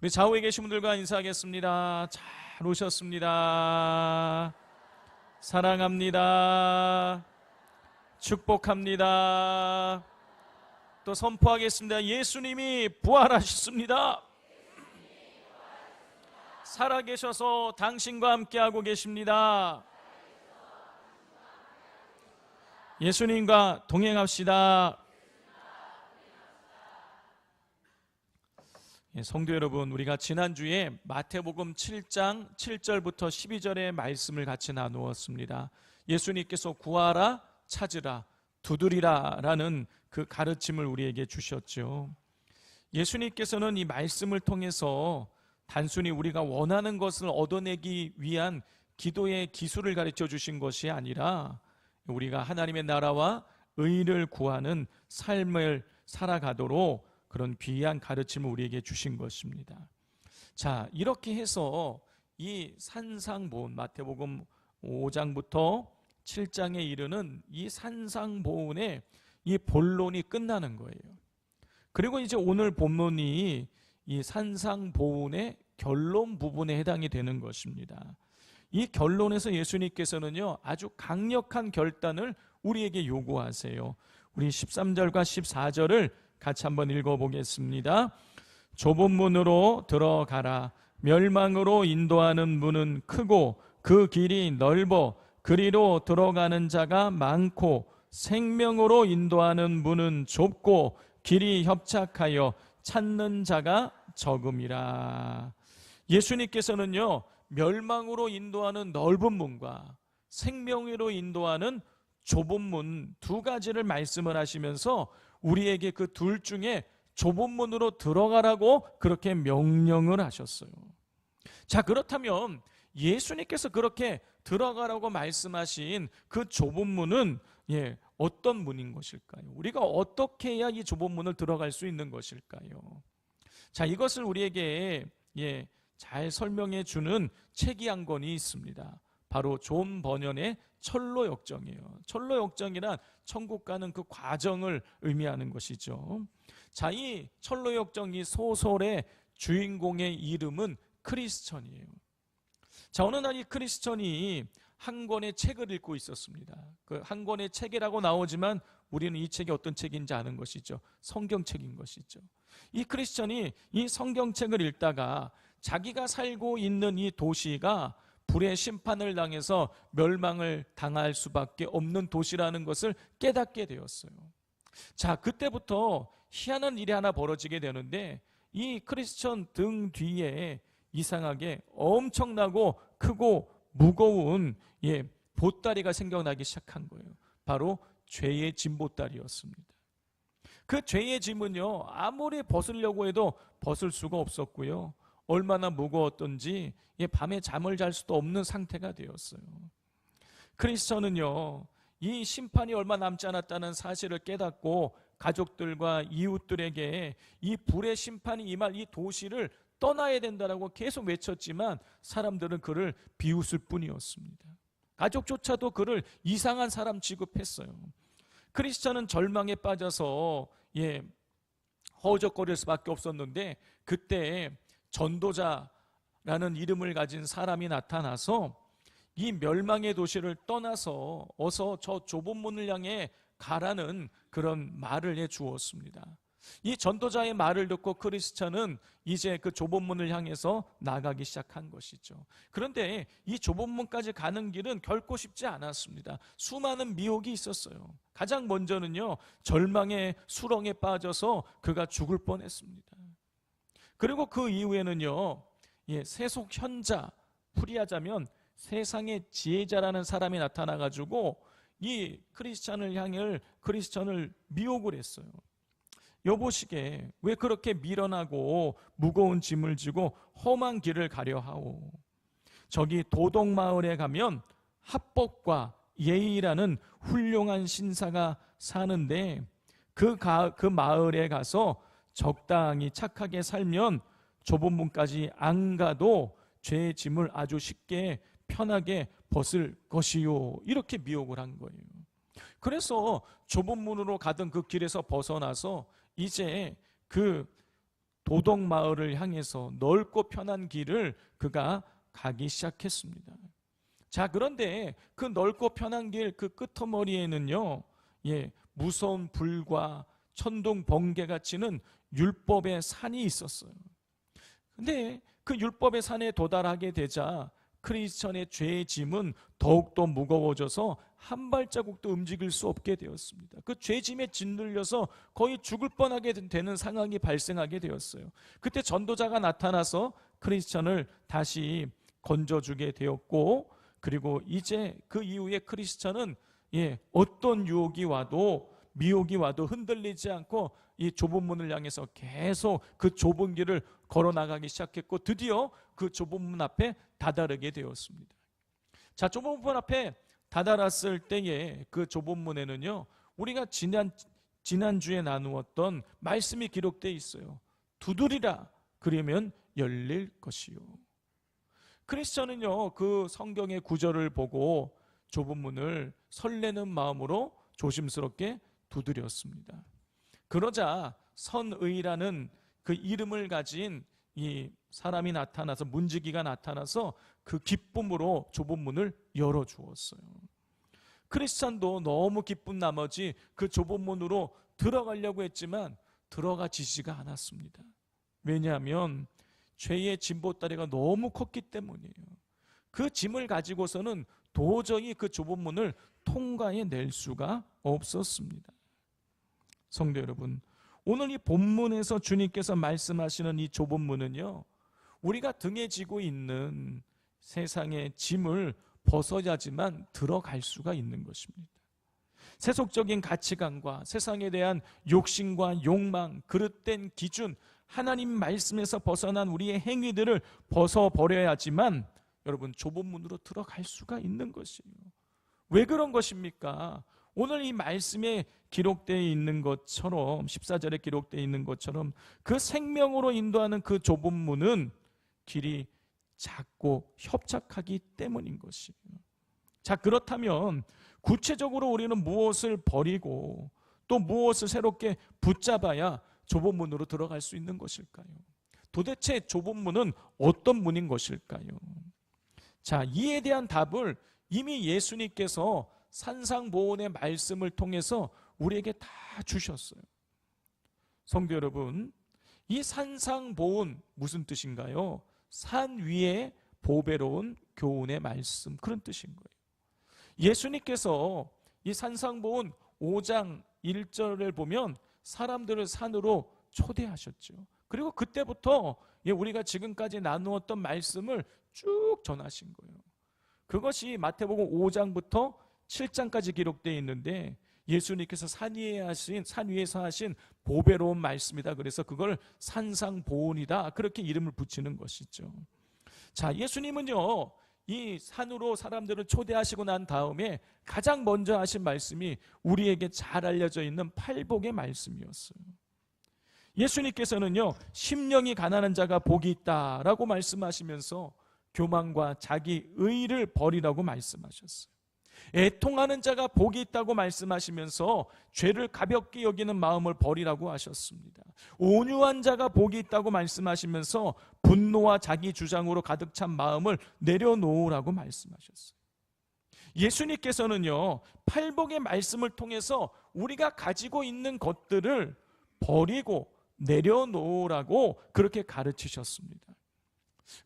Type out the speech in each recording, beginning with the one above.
우리 좌우에 계신 분들과 인사하겠습니다. 잘 오셨습니다. 사랑합니다. 축복합니다. 또 선포하겠습니다. 예수님이 부활하셨습니다. 살아계셔서 당신과 함께하고 계십니다. 예수님과 동행합시다. 성도 여러분, 우리가 지난주에 마태복음 7장 7절부터 12절의 말씀을 같이 나누었습니다. 예수님께서 구하라, 찾으라, 두드리라 라는 그 가르침을 우리에게 주셨죠. 예수님께서는 이 말씀을 통해서 단순히 우리가 원하는 것을 얻어내기 위한 기도의 기술을 가르쳐 주신 것이 아니라 우리가 하나님의 나라와 의를 구하는 삶을 살아가도록 그런 귀한 가르침을 우리에게 주신 것입니다. 자, 이렇게 해서 이 산상보훈, 마태복음 5장부터 7장에 이르는 이 산상보훈의 이 본론이 끝나는 거예요. 그리고 이제 오늘 본론이 이 산상보훈의 결론 부분에 해당이 되는 것입니다. 이 결론에서 예수님께서는요, 아주 강력한 결단을 우리에게 요구하세요. 우리 13절과 14절을 같이 한번 읽어보겠습니다. 좁은 문으로 들어가라. 멸망으로 인도하는 문은 크고 그 길이 넓어 그리로 들어가는 자가 많고 생명으로 인도하는 문은 좁고 길이 협착하여 찾는 자가 적음이라. 예수님께서는요, 멸망으로 인도하는 넓은 문과 생명으로 인도하는 좁은 문 두 가지를 말씀을 하시면서 우리에게 그 둘 중에 좁은 문으로 들어가라고 그렇게 명령을 하셨어요. 자, 그렇다면 예수님께서 그렇게 들어가라고 말씀하신 그 좁은 문은 어떤 문인 것일까요? 우리가 어떻게 해야 이 좁은 문을 들어갈 수 있는 것일까요? 자, 이것을 우리에게 잘 설명해 주는 책이 한 권이 있습니다. 바로 존 버년의 철로역정이에요. 철로역정이란 천국 가는 그 과정을 의미하는 것이죠. 자, 이 철로역정, 이 소설의 주인공의 이름은 크리스천이에요. 자, 어느 날 이 크리스천이 한 권의 책을 읽고 있었습니다. 그 한 권의 책이라고 나오지만 우리는 이 책이 어떤 책인지 아는 것이죠. 성경책인 것이죠. 이 크리스천이 이 성경책을 읽다가 자기가 살고 있는 이 도시가 불의 심판을 당해서 멸망을 당할 수밖에 없는 도시라는 것을 깨닫게 되었어요. 자, 그때부터 희한한 일이 하나 벌어지게 되는데 이 크리스천 등 뒤에 이상하게 엄청나고 크고 무거운 보따리가 생겨나기 시작한 거예요. 바로 죄의 짐 보따리였습니다. 그 죄의 짐은요, 아무리 벗으려고 해도 벗을 수가 없었고요, 얼마나 무거웠던지 밤에 잠을 잘 수도 없는 상태가 되었어요. 크리스천은요, 이 심판이 얼마 남지 않았다는 사실을 깨닫고 가족들과 이웃들에게 이 불의 심판이 임할 이 도시를 떠나야 된다라고 계속 외쳤지만 사람들은 그를 비웃을 뿐이었습니다. 가족조차도 그를 이상한 사람 취급했어요. 크리스천은 절망에 빠져서 허우적거릴 수밖에 없었는데 그때 전도자라는 이름을 가진 사람이 나타나서 이 멸망의 도시를 떠나서 어서 저 좁은 문을 향해 가라는 그런 말을 해 주었습니다. 이 전도자의 말을 듣고 크리스천은 이제 그 좁은 문을 향해서 나가기 시작한 것이죠. 그런데 이 좁은 문까지 가는 길은 결코 쉽지 않았습니다. 수많은 미혹이 있었어요. 가장 먼저는요, 절망의 수렁에 빠져서 그가 죽을 뻔했습니다. 그리고 그 이후에는요, 세속 현자, 풀이하자면 세상의 지혜자라는 사람이 나타나가지고 이 크리스천을 미혹을 했어요. 여보시게 왜 그렇게 미련하고 무거운 짐을 지고 험한 길을 가려 하오? 저기 도덕마을에 가면 합법과 예의라는 훌륭한 신사가 사는데 그 마을에 가서 적당히 착하게 살면 좁은 문까지 안 가도 죄의 짐을 아주 쉽게 편하게 벗을 것이요. 이렇게 미혹을 한 거예요. 그래서 좁은 문으로 가던 그 길에서 벗어나서 이제 그 도덕 마을을 향해서 넓고 편한 길을 그가 가기 시작했습니다. 자, 그런데 그 넓고 편한 길 그 끄트머리에는요, 무서운 불과 천둥 번개가 치는 율법의 산이 있었어요. 근데 그 율법의 산에 도달하게 되자 크리스천의 죄의 짐은 더욱더 무거워져서 한 발자국도 움직일 수 없게 되었습니다. 그 죄짐에 짓눌려서 거의 죽을 뻔하게 되는 상황이 발생하게 되었어요. 그때 전도자가 나타나서 크리스천을 다시 건져주게 되었고, 그리고 이제 그 이후에 크리스천은 어떤 유혹이 와도 미혹이 와도 흔들리지 않고 이 좁은 문을 향해서 계속 그 좁은 길을 걸어 나가기 시작했고, 드디어 그 좁은 문 앞에 다다르게 되었습니다. 자, 좁은 문 앞에 다다랐을 때에 그 좁은 문에는요, 우리가 지난주에 나누었던 말씀이 기록되어 있어요. 두드리라, 그러면 열릴 것이요. 크리스천은요, 그 성경의 구절을 보고 좁은 문을 설레는 마음으로 조심스럽게 두드렸습니다. 그러자 선의라는 그 이름을 가진 이 사람이 나타나서, 문지기가 나타나서 그 기쁨으로 좁은 문을 열어주었어요. 크리스찬도 너무 기쁜 나머지 그 좁은 문으로 들어가려고 했지만 들어가지지가 않았습니다. 왜냐하면 죄의 짐보따리가 너무 컸기 때문이에요. 그 짐을 가지고서는 도저히 그 좁은 문을 통과해 낼 수가 없었습니다. 성도 여러분, 오늘 이 본문에서 주님께서 말씀하시는 이 좁은 문은요, 우리가 등에 지고 있는 세상의 짐을 벗어야지만 들어갈 수가 있는 것입니다. 세속적인 가치관과 세상에 대한 욕심과 욕망, 그릇된 기준, 하나님 말씀에서 벗어난 우리의 행위들을 벗어버려야지만 여러분 좁은 문으로 들어갈 수가 있는 것이에요. 왜 그런 것입니까? 오늘 이 말씀에 기록되어 있는 것처럼, 14절에 기록되어 있는 것처럼 그 생명으로 인도하는 그 좁은 문은 길이 작고 협착하기 때문인 것이에요. 자, 그렇다면 구체적으로 우리는 무엇을 버리고 또 무엇을 새롭게 붙잡아야 좁은 문으로 들어갈 수 있는 것일까요? 도대체 좁은 문은 어떤 문인 것일까요? 자, 이에 대한 답을 이미 예수님께서 산상보훈의 말씀을 통해서 우리에게 다 주셨어요. 성도 여러분, 이 산상보훈 무슨 뜻인가요? 산 위에 보배로운 교훈의 말씀, 그런 뜻인 거예요. 예수님께서 이 산상보훈 5장 1절을 보면 사람들을 산으로 초대하셨죠. 그리고 그때부터 우리가 지금까지 나누었던 말씀을 쭉 전하신 거예요. 그것이 마태복음 5장부터 7장까지 기록되어 있는데 예수님께서 산 위에서 하신 보배로운 말씀이다. 그래서 그걸 산상보훈이다, 그렇게 이름을 붙이는 것이죠. 자, 예수님은요, 이 산으로 사람들을 초대하시고 난 다음에 가장 먼저 하신 말씀이 우리에게 잘 알려져 있는 팔복의 말씀이었어요. 예수님께서는요, 심령이 가난한 자가 복이 있다라고 말씀하시면서 교만과 자기 의를 버리라고 말씀하셨어요. 애통하는 자가 복이 있다고 말씀하시면서 죄를 가볍게 여기는 마음을 버리라고 하셨습니다. 온유한 자가 복이 있다고 말씀하시면서 분노와 자기 주장으로 가득 찬 마음을 내려놓으라고 말씀하셨어요. 예수님께서는요, 팔복의 말씀을 통해서 우리가 가지고 있는 것들을 버리고 내려놓으라고 그렇게 가르치셨습니다.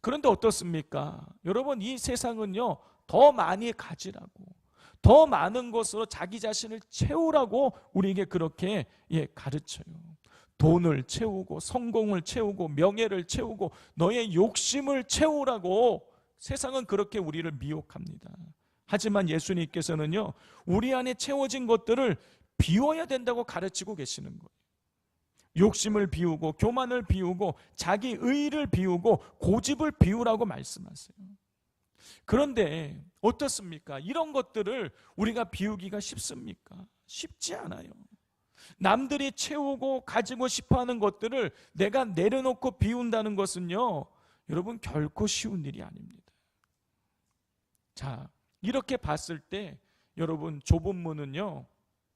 그런데 어떻습니까? 여러분, 이 세상은요, 더 많이 가지라고, 더 많은 것으로 자기 자신을 채우라고 우리에게 그렇게 가르쳐요. 돈을 채우고 성공을 채우고 명예를 채우고 너의 욕심을 채우라고 세상은 그렇게 우리를 미혹합니다. 하지만 예수님께서는요, 우리 안에 채워진 것들을 비워야 된다고 가르치고 계시는 거예요. 욕심을 비우고 교만을 비우고 자기 의를 비우고 고집을 비우라고 말씀하세요. 그런데 어떻습니까? 이런 것들을 우리가 비우기가 쉽습니까? 쉽지 않아요. 남들이 채우고 가지고 싶어하는 것들을 내가 내려놓고 비운다는 것은요, 여러분 결코 쉬운 일이 아닙니다. 자, 이렇게 봤을 때 여러분 좁은 문은요,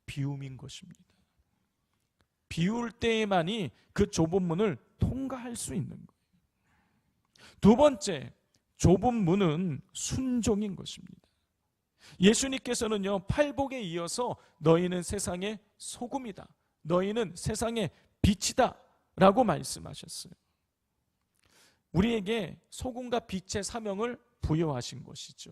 비움인 것입니다. 비울 때에만이 그 좁은 문을 통과할 수 있는 거예요. 두 번째, 좁은 문은 순종인 것입니다. 예수님께서는요, 팔복에 이어서 너희는 세상의 소금이다, 너희는 세상의 빛이다 라고 말씀하셨어요. 우리에게 소금과 빛의 사명을 부여하신 것이죠.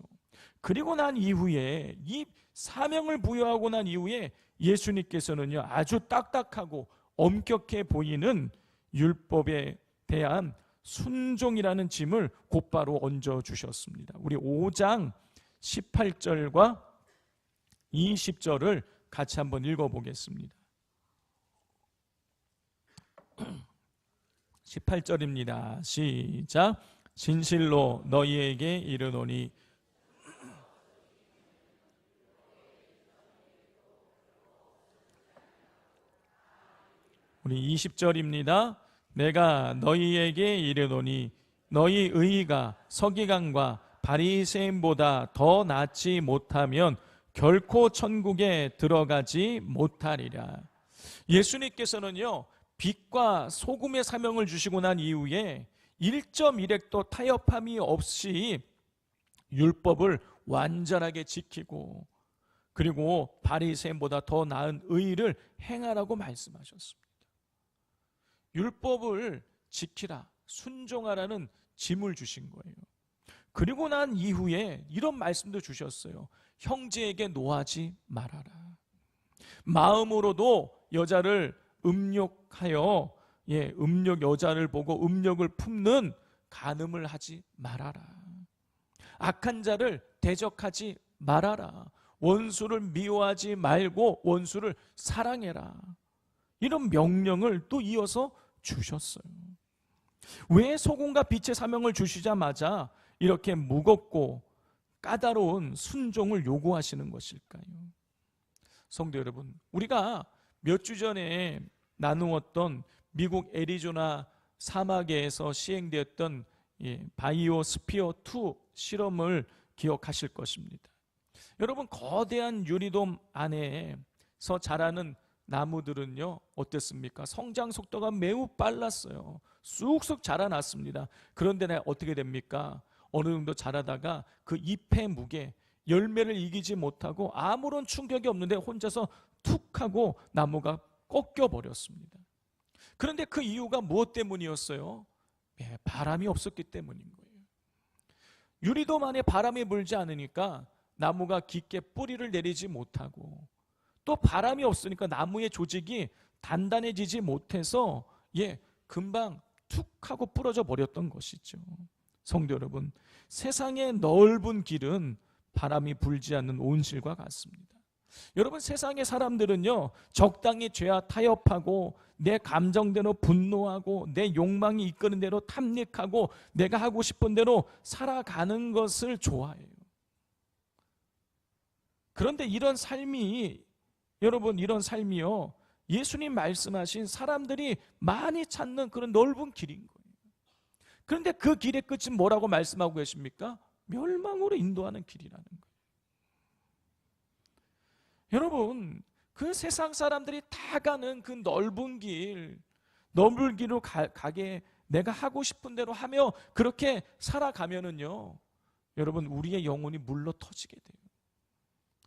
그리고 난 이후에, 이 사명을 부여하고 난 이후에 예수님께서는요, 아주 딱딱하고 엄격해 보이는 율법에 대한 순종이라는 짐을 곧바로 얹어주셨습니다. 우리 5장 18절과 20절을 같이 한번 읽어보겠습니다. 18절입니다. 시작. 진실로 너희에게 이르노니 우리 20절입니다. 내가 너희에게 이르노니 너희 의의가 서기관과 바리새인보다 더 낫지 못하면 결코 천국에 들어가지 못하리라. 예수님께서는요, 빛과 소금의 사명을 주시고 난 이후에 1.1획도 타협함이 없이 율법을 완전하게 지키고, 그리고 바리새인보다 더 나은 의의를 행하라고 말씀하셨습니다. 율법을 지키라, 순종하라는 짐을 주신 거예요. 그리고 난 이후에 이런 말씀도 주셨어요. 형제에게 노하지 말아라. 마음으로도 여자를 음욕하여, 음욕 여자를 보고 음욕을 품는 간음을 하지 말아라. 악한 자를 대적하지 말아라. 원수를 미워하지 말고 원수를 사랑해라. 이런 명령을 또 이어서 주셨어요. 왜 소금과 빛의 사명을 주시자마자 이렇게 무겁고 까다로운 순종을 요구하시는 것일까요? 성도 여러분, 우리가 몇 주 전에 나누었던 미국 애리조나 사막에서 시행되었던 바이오스피어 2 실험을 기억하실 것입니다. 여러분, 거대한 유리돔 안에서 자라는 나무들은요, 어땠습니까? 성장 속도가 매우 빨랐어요. 쑥쑥 자라났습니다. 그런데 어떻게 됩니까? 어느 정도 자라다가 그 잎의 무게, 열매를 이기지 못하고 아무런 충격이 없는데 혼자서 툭 하고 나무가 꺾여 버렸습니다. 그런데 그 이유가 무엇 때문이었어요? 바람이 없었기 때문인 거예요. 유리돔 안에 바람이 불지 않으니까 나무가 깊게 뿌리를 내리지 못하고, 또 바람이 없으니까 나무의 조직이 단단해지지 못해서 금방 툭 하고 부러져 버렸던 것이죠. 성도 여러분, 세상의 넓은 길은 바람이 불지 않는 온실과 같습니다. 여러분, 세상의 사람들은요, 적당히 죄와 타협하고 내 감정대로 분노하고 내 욕망이 이끄는 대로 탐닉하고 내가 하고 싶은 대로 살아가는 것을 좋아해요. 그런데 이런 삶이, 여러분, 이런 삶이요, 예수님 말씀하신 사람들이 많이 찾는 그런 넓은 길인 거예요. 그런데 그 길의 끝은 뭐라고 말씀하고 계십니까? 멸망으로 인도하는 길이라는 거예요. 여러분, 그 세상 사람들이 다 가는 그 넓은 길로 가게 내가 하고 싶은 대로 하며 그렇게 살아가면은요, 여러분, 우리의 영혼이 물러 터지게 돼요.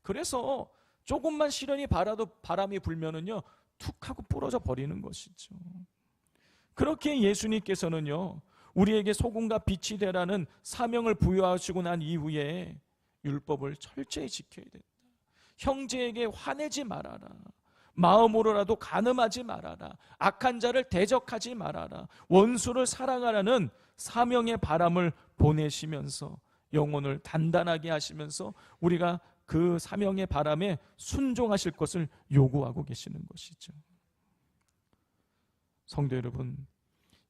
그래서 조금만 시련이 바라도 바람이 불면은요, 툭 하고 부러져 버리는 것이죠. 그렇게 예수님께서는요, 우리에게 소금과 빛이 되라는 사명을 부여하시고 난 이후에 율법을 철저히 지켜야 된다. 형제에게 화내지 말아라. 마음으로라도 간음하지 말아라. 악한 자를 대적하지 말아라. 원수를 사랑하라는 사명의 바람을 보내시면서 영혼을 단단하게 하시면서 우리가 그 사명의 바람에 순종하실 것을 요구하고 계시는 것이죠. 성도 여러분,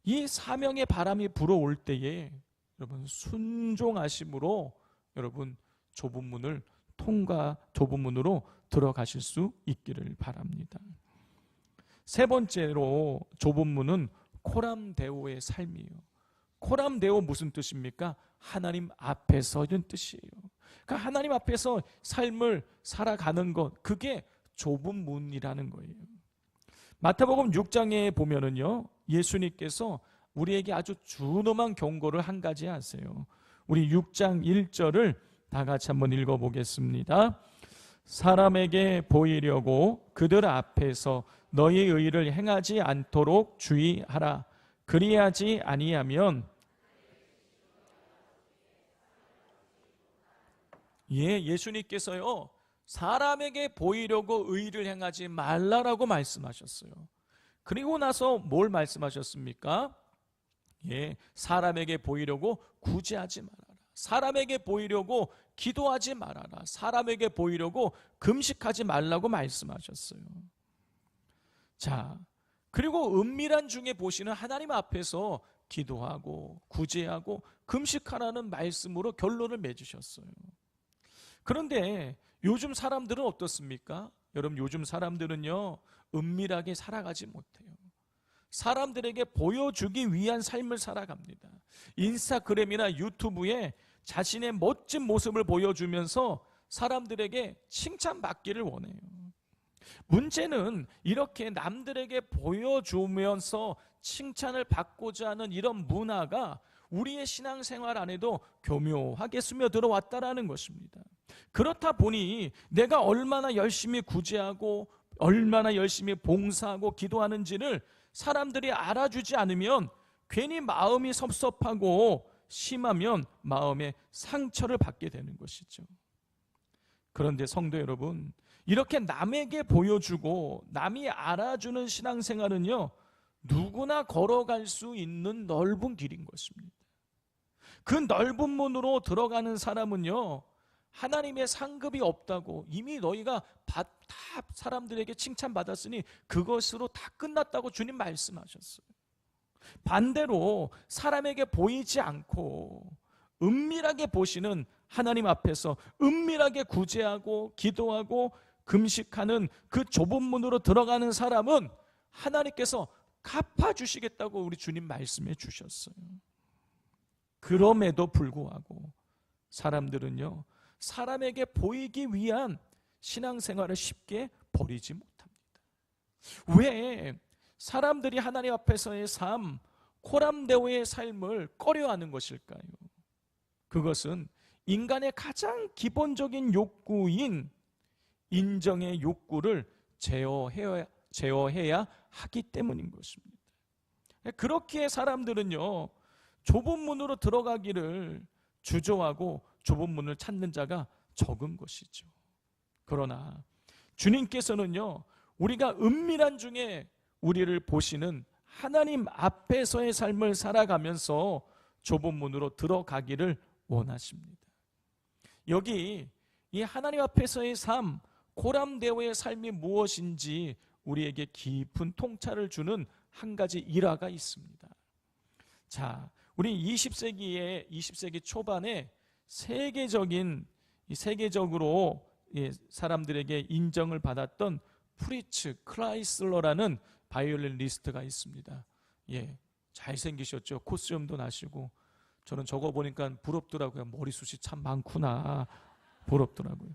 이 사명의 바람이 불어올 때에 여러분 순종하심으로 여러분 좁은 문으로 들어가실 수 있기를 바랍니다. 세 번째로 좁은 문은 코람데오의 삶이에요. 코람데오 무슨 뜻입니까? 하나님 앞에서 이런 뜻이에요. 그러니까 하나님 앞에서 삶을 살아가는 것, 그게 좁은 문이라는 거예요. 마태복음 6장에 보면은요, 예수님께서 우리에게 아주 준엄한 경고를 한 가지 하세요. 우리 6장 1절을 다 같이 한번 읽어보겠습니다. 사람에게 보이려고 그들 앞에서 너희 의를 행하지 않도록 주의하라. 그리하지 아니하면 예수님께서요, 사람에게 보이려고 의를 행하지 말라라고 말씀하셨어요. 그리고 나서 뭘 말씀하셨습니까? 사람에게 보이려고 구제하지 말아라. 사람에게 보이려고 기도하지 말아라. 사람에게 보이려고 금식하지 말라고 말씀하셨어요. 자, 그리고 은밀한 중에 보시는 하나님 앞에서 기도하고 구제하고 금식하라는 말씀으로 결론을 맺으셨어요. 그런데 요즘 사람들은 어떻습니까? 여러분, 요즘 사람들은요, 은밀하게 살아가지 못해요. 사람들에게 보여주기 위한 삶을 살아갑니다. 인스타그램이나 유튜브에 자신의 멋진 모습을 보여주면서 사람들에게 칭찬받기를 원해요. 문제는 이렇게 남들에게 보여주면서 칭찬을 받고자 하는 이런 문화가 우리의 신앙생활 안에도 교묘하게 스며들어왔다라는 것입니다. 그렇다 보니 내가 얼마나 열심히 구제하고 얼마나 열심히 봉사하고 기도하는지를 사람들이 알아주지 않으면 괜히 마음이 섭섭하고 심하면 마음에 상처를 받게 되는 것이죠. 그런데 성도 여러분, 이렇게 남에게 보여주고 남이 알아주는 신앙생활은요, 누구나 걸어갈 수 있는 넓은 길인 것입니다. 그 넓은 문으로 들어가는 사람은요, 하나님의 상급이 없다고, 이미 너희가 다 사람들에게 칭찬받았으니 그것으로 다 끝났다고 주님 말씀하셨어요. 반대로 사람에게 보이지 않고 은밀하게 보시는 하나님 앞에서 은밀하게 구제하고 기도하고 금식하는 그 좁은 문으로 들어가는 사람은 하나님께서 갚아주시겠다고 우리 주님 말씀해 주셨어요. 그럼에도 불구하고 사람들은요, 사람에게 보이기 위한 신앙생활을 쉽게 버리지 못합니다. 왜 사람들이 하나님 앞에서의 삶, 코람데오의 삶을 꺼려하는 것일까요? 그것은 인간의 가장 기본적인 욕구인 인정의 욕구를 제어해야 하기 때문인 것입니다. 그렇기에 사람들은요, 좁은 문으로 들어가기를 주저하고 좁은 문을 찾는 자가 적은 것이죠. 그러나 주님께서는요, 우리가 은밀한 중에 우리를 보시는 하나님 앞에서의 삶을 살아가면서 좁은 문으로 들어가기를 원하십니다. 여기 이 하나님 앞에서의 삶, 코람데오의 삶이 무엇인지 우리에게 깊은 통찰을 주는 한 가지 일화가 있습니다. 자, 우리 20세기 초반에 세계적으로 사람들에게 인정을 받았던 프리츠 클라이슬러라는 바이올리니스트가 있습니다. 잘생기셨죠. 코스염도 나시고. 저는 저거 보니까 부럽더라고요. 머리숱이 참 많구나. 부럽더라고요.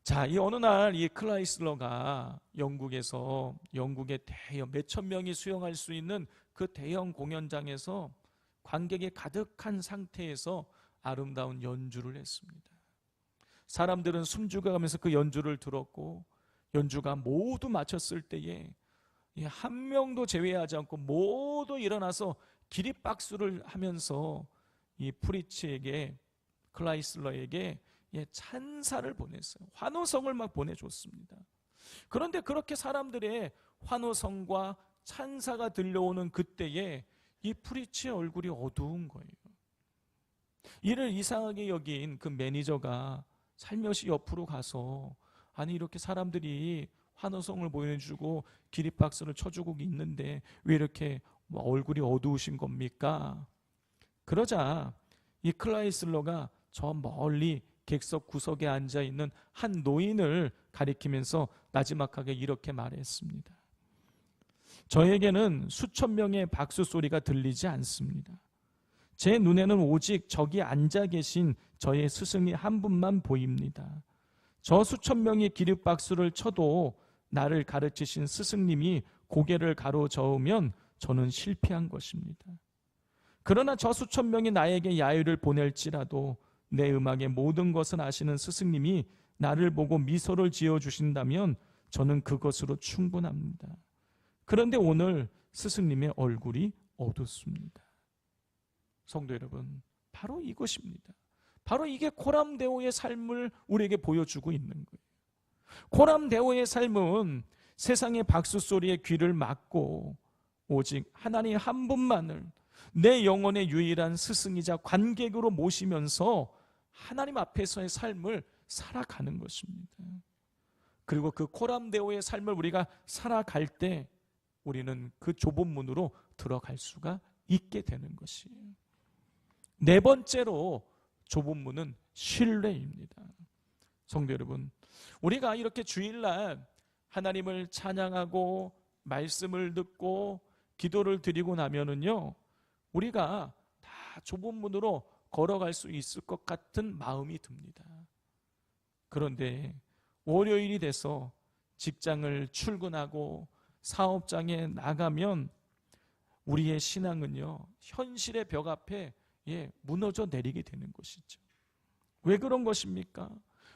자, 이 어느 날 이 클라이슬러가 영국의 대형 몇천 명이 수용할 수 있는 그 대형 공연장에서 관객이 가득한 상태에서 아름다운 연주를 했습니다. 사람들은 숨죽여가면서 그 연주를 들었고, 연주가 모두 마쳤을 때에 한 명도 제외하지 않고 모두 일어나서 기립박수를 하면서 이 프리츠에게, 클라이슬러에게 찬사를 보냈어요. 환호성을 막 보내줬습니다. 그런데 그렇게 사람들의 환호성과 찬사가 들려오는 그때에 이 프리츠의 얼굴이 어두운 거예요. 이를 이상하게 여긴 그 매니저가 살며시 옆으로 가서, 아니 이렇게 사람들이 환호성을 보여주고 기립박수를 쳐주고 있는데 왜 이렇게 얼굴이 어두우신 겁니까? 그러자 이 클라이슬러가 저 멀리 객석 구석에 앉아있는 한 노인을 가리키면서 나지막하게 이렇게 말했습니다. 저에게는 수천 명의 박수 소리가 들리지 않습니다. 제 눈에는 오직 저기 앉아 계신 저의 스승이 한 분만 보입니다. 저 수천 명이 기립박수를 쳐도 나를 가르치신 스승님이 고개를 가로저으면 저는 실패한 것입니다. 그러나 저 수천 명이 나에게 야유를 보낼지라도 내 음악의 모든 것을 아시는 스승님이 나를 보고 미소를 지어주신다면 저는 그것으로 충분합니다. 그런데 오늘 스승님의 얼굴이 어둡습니다. 성도 여러분, 바로 이것입니다. 바로 이게 코람데오의 삶을 우리에게 보여주고 있는 거예요. 코람데오의 삶은 세상의 박수 소리에 귀를 막고 오직 하나님 한 분만을 내 영혼의 유일한 스승이자 관객으로 모시면서 하나님 앞에서의 삶을 살아가는 것입니다. 그리고 그 코람데오의 삶을 우리가 살아갈 때 우리는 그 좁은 문으로 들어갈 수가 있게 되는 것이에요. 네 번째로 좁은 문은 신뢰입니다. 성도 여러분, 우리가 이렇게 주일날 하나님을 찬양하고 말씀을 듣고 기도를 드리고 나면은요, 우리가 다 좁은 문으로 걸어갈 수 있을 것 같은 마음이 듭니다. 그런데 월요일이 돼서 직장을 출근하고 사업장에 나가면 우리의 신앙은요, 현실의 벽 앞에 무너져 내리게 되는 것이죠. 왜 그런 것입니까?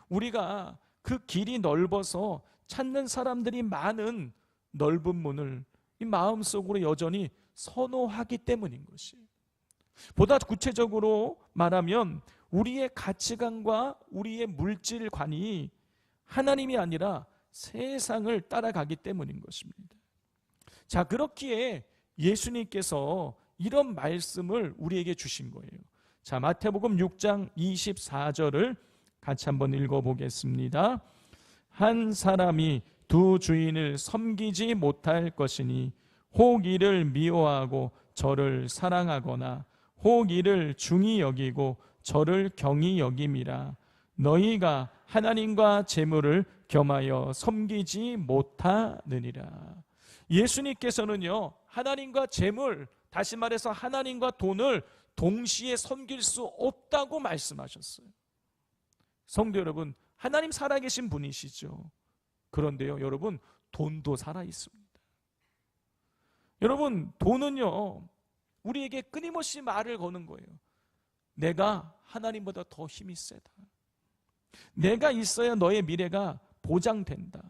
우리가 그 길이 넓어서 찾는 사람들이 많은 넓은 문을 이 마음속으로 여전히 선호하기 때문인 것이에요. 보다 구체적으로 말하면 우리의 가치관과 우리의 물질관이 하나님이 아니라 세상을 따라가기 때문인 것입니다. 자, 그렇기에 예수님께서 이런 말씀을 우리에게 주신 거예요. 자, 마태복음 6장 24절을 같이 한번 읽어보겠습니다. 한 사람이 두 주인을 섬기지 못할 것이니 혹 이를 미워하고 저를 사랑하거나 혹 이를 중히 여기고 저를 경히 여김이라. 너희가 하나님과 재물을 겸하여 섬기지 못하느니라. 예수님께서는요, 하나님과 재물, 다시 말해서 하나님과 돈을 동시에 섬길 수 없다고 말씀하셨어요. 성도 여러분, 하나님 살아계신 분이시죠. 그런데요, 여러분, 돈도 살아있습니다. 여러분, 돈은요, 우리에게 끊임없이 말을 거는 거예요. 내가 하나님보다 더 힘이 세다. 내가 있어야 너의 미래가 보장된다.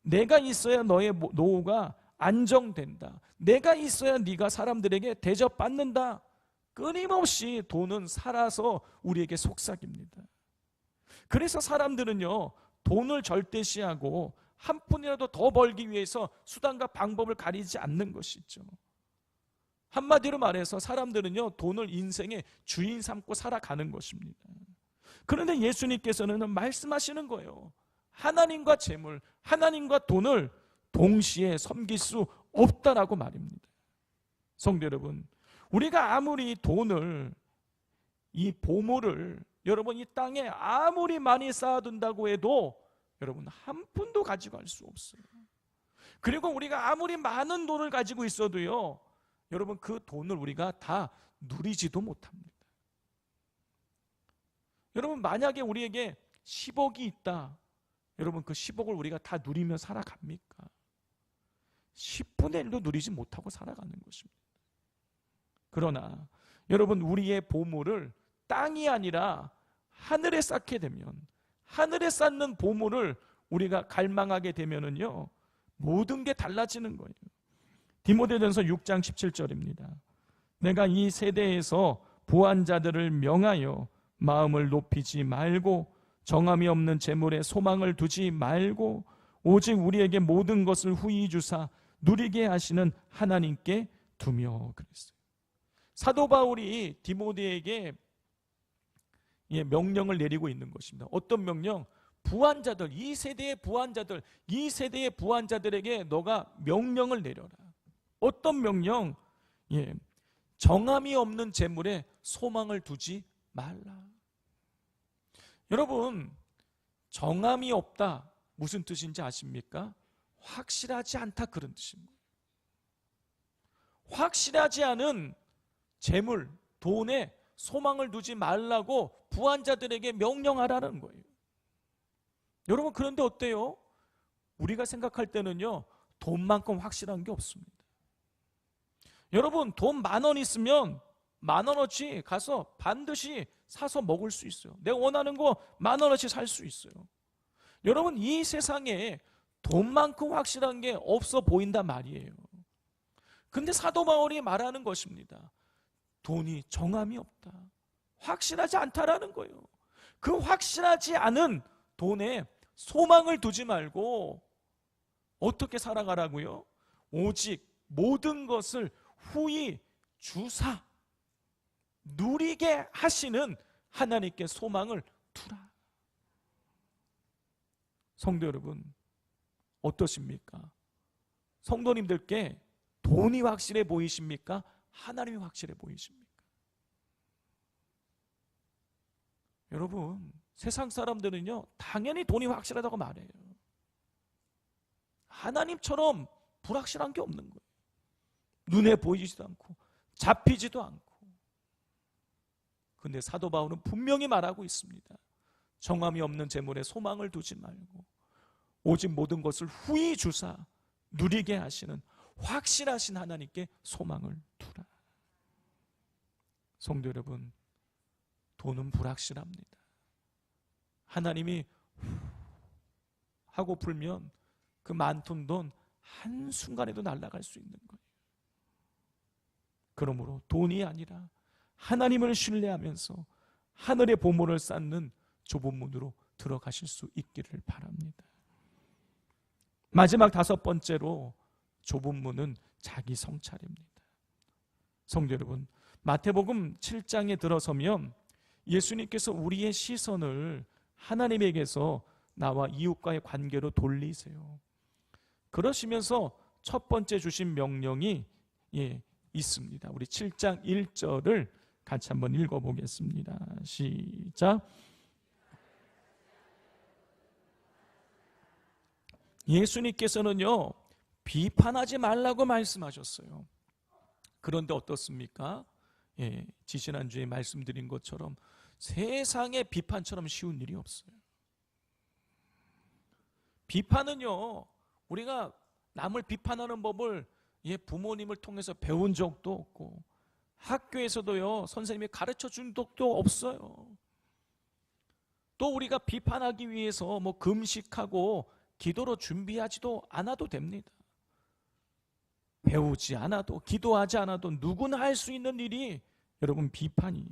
내가 있어야 너의 노후가 안정된다. 내가 있어야 네가 사람들에게 대접받는다. 끊임없이 돈은 살아서 우리에게 속삭입니다. 그래서 사람들은요, 돈을 절대시하고 한 푼이라도 더 벌기 위해서 수단과 방법을 가리지 않는 것이죠. 한마디로 말해서 사람들은요, 돈을 인생의 주인 삼고 살아가는 것입니다. 그런데 예수님께서는 말씀하시는 거예요. 하나님과 재물, 하나님과 돈을 동시에 섬길 수 없다라고 말입니다. 성도 여러분, 우리가 아무리 돈을, 이 보물을 여러분 이 땅에 아무리 많이 쌓아둔다고 해도 여러분 한 푼도 가지고 갈 수 없어요. 그리고 우리가 아무리 많은 돈을 가지고 있어도요, 여러분 그 돈을 우리가 다 누리지도 못합니다. 여러분, 만약에 우리에게 10억이 있다, 여러분 그 10억을 우리가 다 누리며 살아갑니까? 10분의 1도 누리지 못하고 살아가는 것입니다. 그러나 여러분, 우리의 보물을 땅이 아니라 하늘에 쌓게 되면, 하늘에 쌓는 보물을 우리가 갈망하게 되면은요, 모든 게 달라지는 거예요. 디모데전서 6장 17절입니다. 내가 이 세대에서 부한 자들을 명하여 마음을 높이지 말고 정함이 없는 재물에 소망을 두지 말고 오직 우리에게 모든 것을 후히 주사 누리게 하시는 하나님께 두며 그랬어요. 사도 바울이 디모데에게 명령을 내리고 있는 것입니다. 어떤 명령? 부한 자들, 이 세대의 부한 자들, 이 세대의 부한 자들에게 너가 명령을 내려라. 어떤 명령? 정함이 없는 재물에 소망을 두지 말라. 여러분, 정함이 없다 무슨 뜻인지 아십니까? 확실하지 않다, 그런 뜻입니다. 확실하지 않은 재물, 돈에 소망을 두지 말라고 부한 자들에게 명령하라는 거예요. 여러분, 그런데 어때요? 우리가 생각할 때는요, 돈만큼 확실한 게 없습니다. 여러분, 돈 10,000원 있으면 10,000원어치 가서 반드시 사서 먹을 수 있어요. 내가 원하는 거 10,000원어치 살 수 있어요. 여러분, 이 세상에 돈만큼 확실한 게 없어 보인단 말이에요. 근데 사도 바울이 말하는 것입니다. 돈이 정함이 없다. 확실하지 않다라는 거예요. 그 확실하지 않은 돈에 소망을 두지 말고 어떻게 살아가라고요? 오직 모든 것을 후히 주사 누리게 하시는 하나님께 소망을 두라. 성도 여러분, 어떠십니까? 성도님들께 돈이 확실해 보이십니까? 하나님이 확실해 보이십니까? 여러분, 세상 사람들은요, 당연히 돈이 확실하다고 말해요. 하나님처럼 불확실한 게 없는 거예요. 눈에 보이지도 않고 잡히지도 않고. 근데 사도 바울은 분명히 말하고 있습니다. 정함이 없는 재물에 소망을 두지 말고 오직 모든 것을 후히 주사 누리게 하시는 확실하신 하나님께 소망을 두라. 성도 여러분, 돈은 불확실합니다. 하나님이 하고 풀면 그 많던 돈 한순간에도 날아갈 수 있는 거예요. 그러므로 돈이 아니라 하나님을 신뢰하면서 하늘의 보물을 쌓는 좁은 문으로 들어가실 수 있기를 바랍니다. 마지막 5번째로 좁은 문은 자기 성찰입니다. 성도 여러분, 마태복음 7장에 들어서면 예수님께서 우리의 시선을 하나님에게서 나와 이웃과의 관계로 돌리세요. 그러시면서 첫 번째 주신 명령이 있습니다. 우리 7장 1절을 같이 한번 읽어보겠습니다. 시작. 예수님께서는요, 비판하지 말라고 말씀하셨어요. 그런데 어떻습니까? 지지난주에 말씀드린 것처럼 세상에 비판처럼 쉬운 일이 없어요. 비판은요, 우리가 남을 비판하는 법을 부모님을 통해서 배운 적도 없고 학교에서도요, 선생님이 가르쳐 준 적도 없어요. 또 우리가 비판하기 위해서 금식하고 기도로 준비하지도 않아도 됩니다. 배우지 않아도, 기도하지 않아도 누구나 할 수 있는 일이 여러분 비판이에요.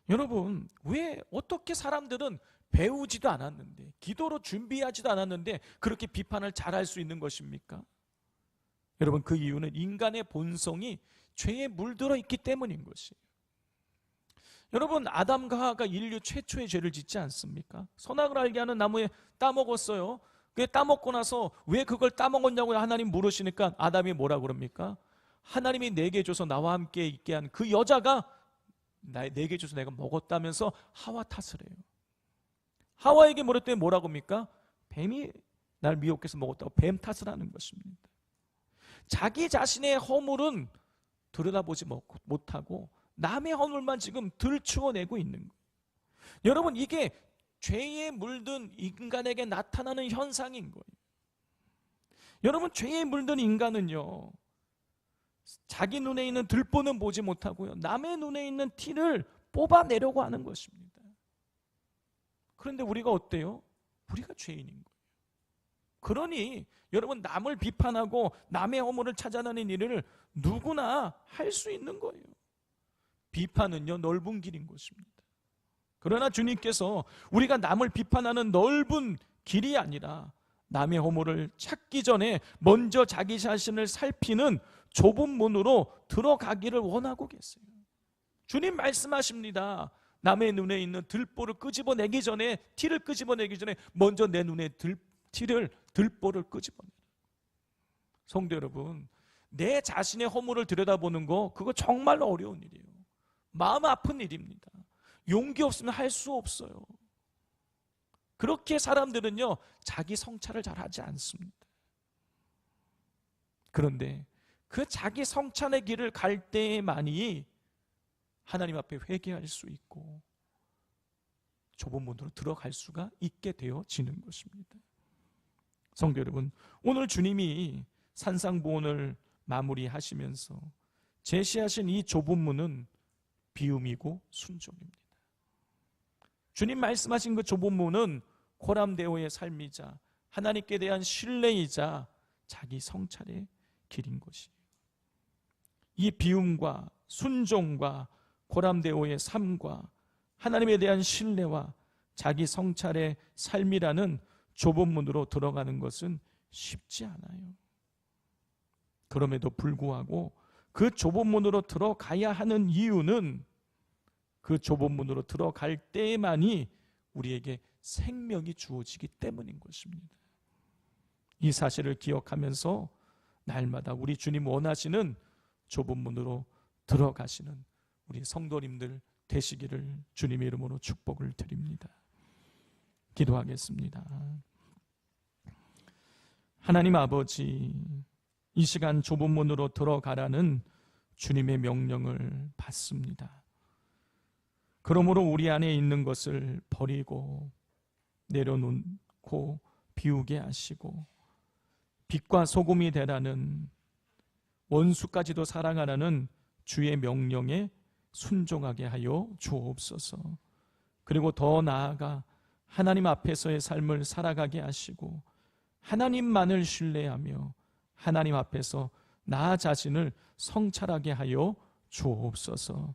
여러분, 왜 어떻게 사람들은 배우지도 않았는데, 기도로 준비하지도 않았는데 그렇게 비판을 잘할 수 있는 것입니까? 여러분, 그 이유는 인간의 본성이 죄에 물들어 있기 때문인 것이에요. 여러분, 아담과 하와가 인류 최초의 죄를 짓지 않습니까? 선악을 알게 하는 나무에 따먹었어요. 그게 따먹고 나서 왜 그걸 따먹었냐고 하나님 물으시니까 아담이 뭐라 그럽니까? 하나님이 내게 줘서 나와 함께 있게 한 그 여자가 내게 줘서 내가 먹었다면서 하와 탓을 해요. 하와에게 물었더니 뭐라고 합니까? 뱀이 날 미혹해서 먹었다고 뱀 탓을 하는 것입니다. 자기 자신의 허물은 들여다보지 못하고 남의 허물만 지금 들추어내고 있는 거예요. 여러분, 이게 죄에 물든 인간에게 나타나는 현상인 거예요. 여러분, 죄에 물든 인간은요, 자기 눈에 있는 들보는 보지 못하고요, 남의 눈에 있는 티를 뽑아내려고 하는 것입니다. 그런데 우리가 어때요? 우리가 죄인인 거예요. 그러니 여러분, 남을 비판하고 남의 허물을 찾아내는 일을 누구나 할 수 있는 거예요. 비판은요, 넓은 길인 것입니다. 그러나 주님께서 우리가 남을 비판하는 넓은 길이 아니라 남의 허물을 찾기 전에 먼저 자기 자신을 살피는 좁은 문으로 들어가기를 원하고 계세요. 주님 말씀하십니다. 남의 눈에 있는 들보를 끄집어내기 전에, 티를 끄집어내기 전에 먼저 내 눈에 들보를 끄집어내라. 성도 여러분, 내 자신의 허물을 들여다보는 거, 그거 정말로 어려운 일이에요. 마음 아픈 일입니다. 용기 없으면 할 수 없어요. 그렇게 사람들은요, 자기 성찰을 잘 하지 않습니다. 그런데 그 자기 성찰의 길을 갈 때만이 하나님 앞에 회개할 수 있고 좁은 문으로 들어갈 수가 있게 되어지는 것입니다. 성도 여러분, 오늘 주님이 산상보훈을 마무리하시면서 제시하신 이 좁은 문은 비움이고 순종입니다. 주님 말씀하신 그 좁은 문은 고람대오의 삶이자 하나님께 대한 신뢰이자 자기 성찰의 길인 것이에요. 이 비움과 순종과 고람대오의 삶과 하나님에 대한 신뢰와 자기 성찰의 삶이라는 좁은 문으로 들어가는 것은 쉽지 않아요. 그럼에도 불구하고 그 좁은 문으로 들어가야 하는 이유는 그 좁은 문으로 들어갈 때만이 우리에게 생명이 주어지기 때문인 것입니다. 이 사실을 기억하면서 날마다 우리 주님 원하시는 좁은 문으로 들어가시는 우리 성도님들 되시기를 주님의 이름으로 축복을 드립니다. 기도하겠습니다. 하나님 아버지, 이 시간 좁은 문으로 들어가라는 주님의 명령을 받습니다. 그러므로 우리 안에 있는 것을 버리고 내려놓고 비우게 하시고 빛과 소금이 되라는, 원수까지도 사랑하라는 주의 명령에 순종하게 하여 주옵소서. 그리고 더 나아가 하나님 앞에서의 삶을 살아가게 하시고 하나님만을 신뢰하며 하나님 앞에서 나 자신을 성찰하게 하여 주옵소서.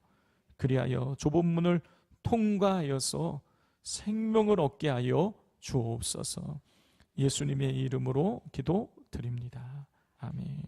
그리하여 좁은 문을 통과하여서 생명을 얻게 하여 주옵소서. 예수님의 이름으로 기도드립니다. 아멘.